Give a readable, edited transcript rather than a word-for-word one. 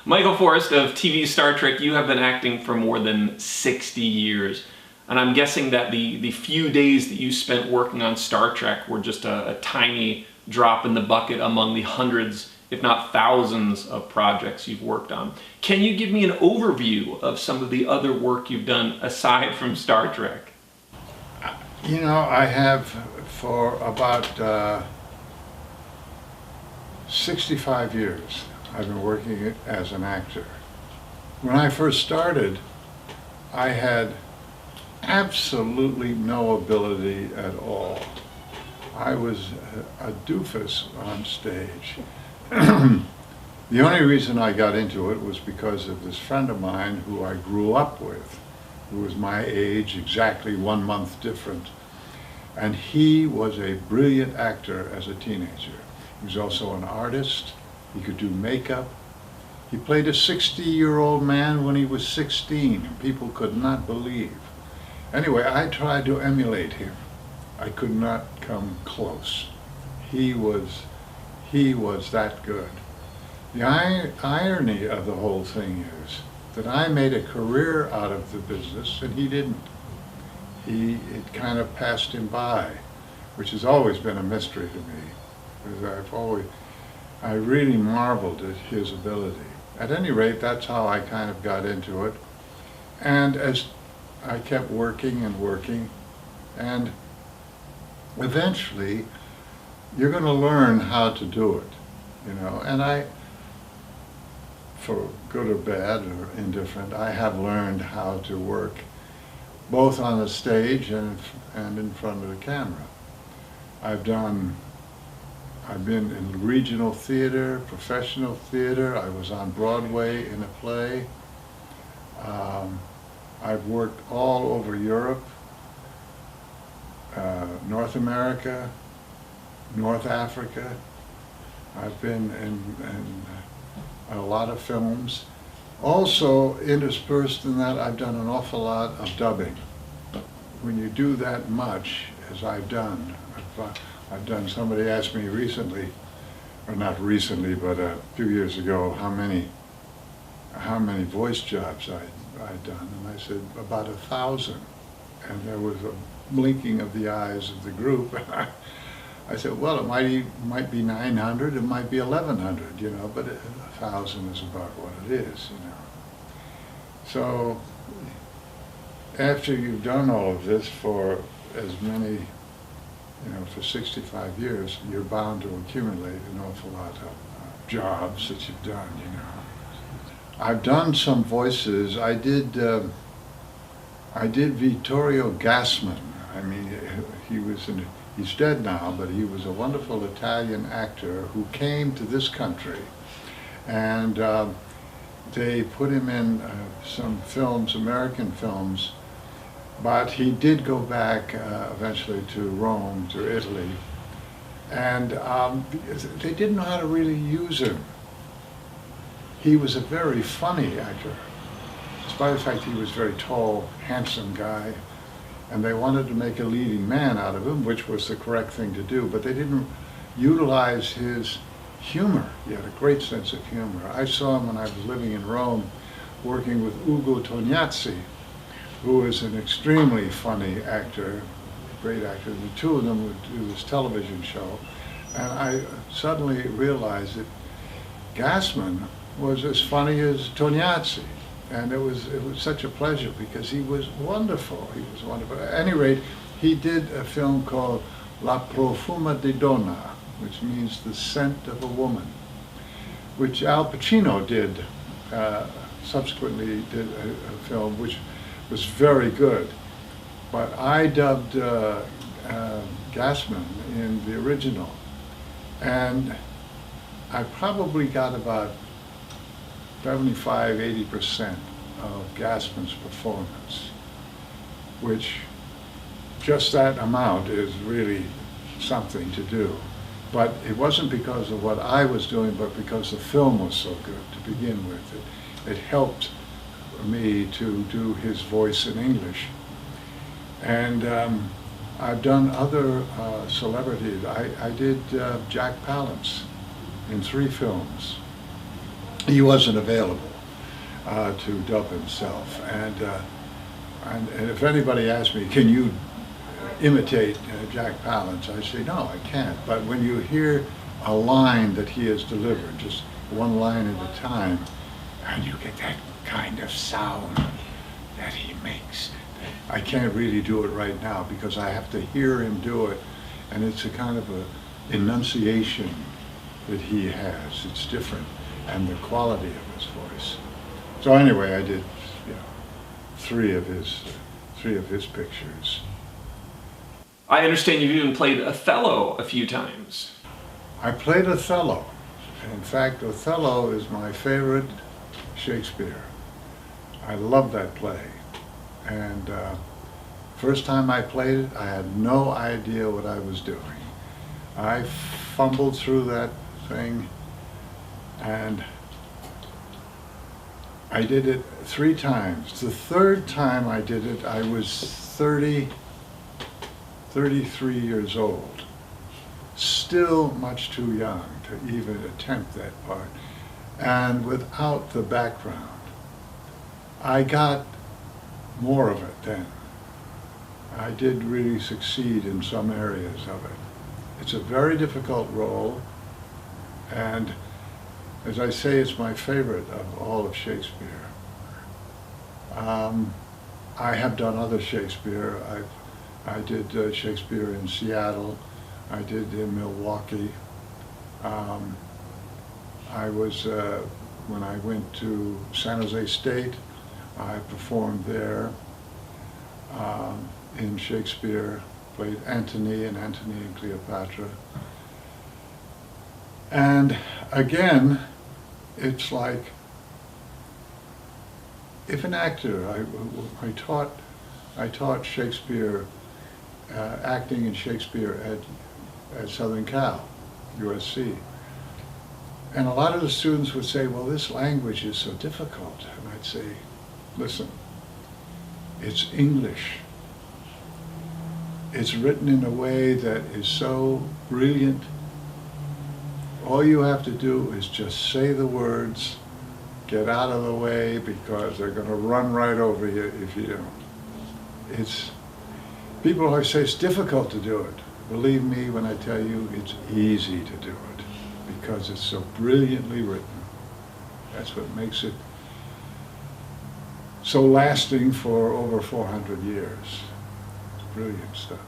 Michael Forrest of TV Star Trek, you have been acting for more than 60 years. And I'm guessing that the few days that you spent working on Star Trek were just a tiny drop in the bucket among the hundreds, if not thousands, of projects you've worked on. Can you give me an overview of some of the other work you've done aside from Star Trek? You know, I have for about 65 years. I've been working as an actor. When I first started, I had absolutely no ability at all. I was a doofus on stage. The only reason I got into it was because of this friend of mine who I grew up with, who was my age, exactly 1 month different. And he was a brilliant actor as a teenager. He was also an artist. He could do makeup. He played a 60-year-old man when he was 16, and people could not believe. Anyway, I tried to emulate him. I could not come close. He was that good. The irony of the whole thing is that I made a career out of the business and he didn't. It kind of passed him by, which has always been a mystery to me, because I really marveled at his ability. At any rate, that's how I kind of got into it. And as I kept working and working, and eventually you're going to learn how to do it, you know. And I, for good or bad or indifferent, I have learned how to work both on the stage and in front of the camera. I've been in regional theater, professional theater. I was on Broadway in a play. I've worked all over Europe, North America, North Africa. I've been in a lot of films. Also, interspersed in that, I've done an awful lot of dubbing. When you do that much, as I've done, somebody asked me recently, or not recently, but a few years ago, how many voice jobs I'd done, and I said about 1,000. And there was a blinking of the eyes of the group, and I said, well, it might be 900, it might be 1,100, you know, but 1,000 is about what it is, you know. So after you've done all of this for as many, you know, for 65 years, you're bound to accumulate an awful lot of jobs that you've done, you know. I've done some voices. I did Vittorio Gassman. I mean, he's dead now, but he was a wonderful Italian actor who came to this country, and they put him in some films, American films, but he did go back eventually to Rome, to Italy, and they didn't know how to really use him. He was a very funny actor, despite the fact he was a very tall, handsome guy, and they wanted to make a leading man out of him, which was the correct thing to do, but they didn't utilize his humor. He had a great sense of humor. I saw him when I was living in Rome, working with Ugo Tognazzi, who is an extremely funny actor, great actor. The two of them would do this television show, and I suddenly realized that Gassman was as funny as Tognazzi. And it was such a pleasure because he was wonderful. He was wonderful. At any rate, he did a film called La Profuma di Donna, which means the scent of a woman, which Al Pacino did, subsequently did a film which was very good. But I dubbed Gassman in the original. And I probably got about 75–80% of Gassman's performance, which just that amount is really something to do. But it wasn't because of what I was doing, but because the film was so good to begin with. It helped me to do his voice in English. And I've done other celebrities. I did Jack Palance in 3 films. he wasn't available to dub himself. And if anybody asked me, can you imitate Jack Palance, I say, no, I can't. But when you hear a line that he has delivered, just one line at a time, and you get that kind of sound that he makes, I can't really do it right now because I have to hear him do it, and it's a kind of a enunciation that he has. It's different, and the quality of his voice. So anyway, I did, you know, three of his pictures. I understand you've even played Othello a few times. I played Othello. In fact, Othello is my favorite Shakespeare. I love that play. And first time I played it, I had no idea what I was doing. I fumbled through that thing, and I did it 3 times. The third time I did it, I was 33 years old. Still much too young to even attempt that part, and without the background. I got more of it then. I did really succeed in some areas of it. It's a very difficult role, and as I say, it's my favorite of all of Shakespeare. I have done other Shakespeare. I did Shakespeare in Seattle. I did in Milwaukee. I was, when I went to San Jose State, I performed there in Shakespeare, played Antony and Cleopatra. And again, it's like, if an actor, I taught Shakespeare, acting in Shakespeare at Southern Cal, USC. And a lot of the students would say, well, this language is so difficult. And I'd say, listen, it's English. It's written in a way that is so brilliant. All you have to do is just say the words, get out of the way, because they're going to run right over you if you don't. People always say it's difficult to do it. Believe me when I tell you it's easy to do it, because it's so brilliantly written. That's what makes it so lasting for over 400 years. It's brilliant stuff.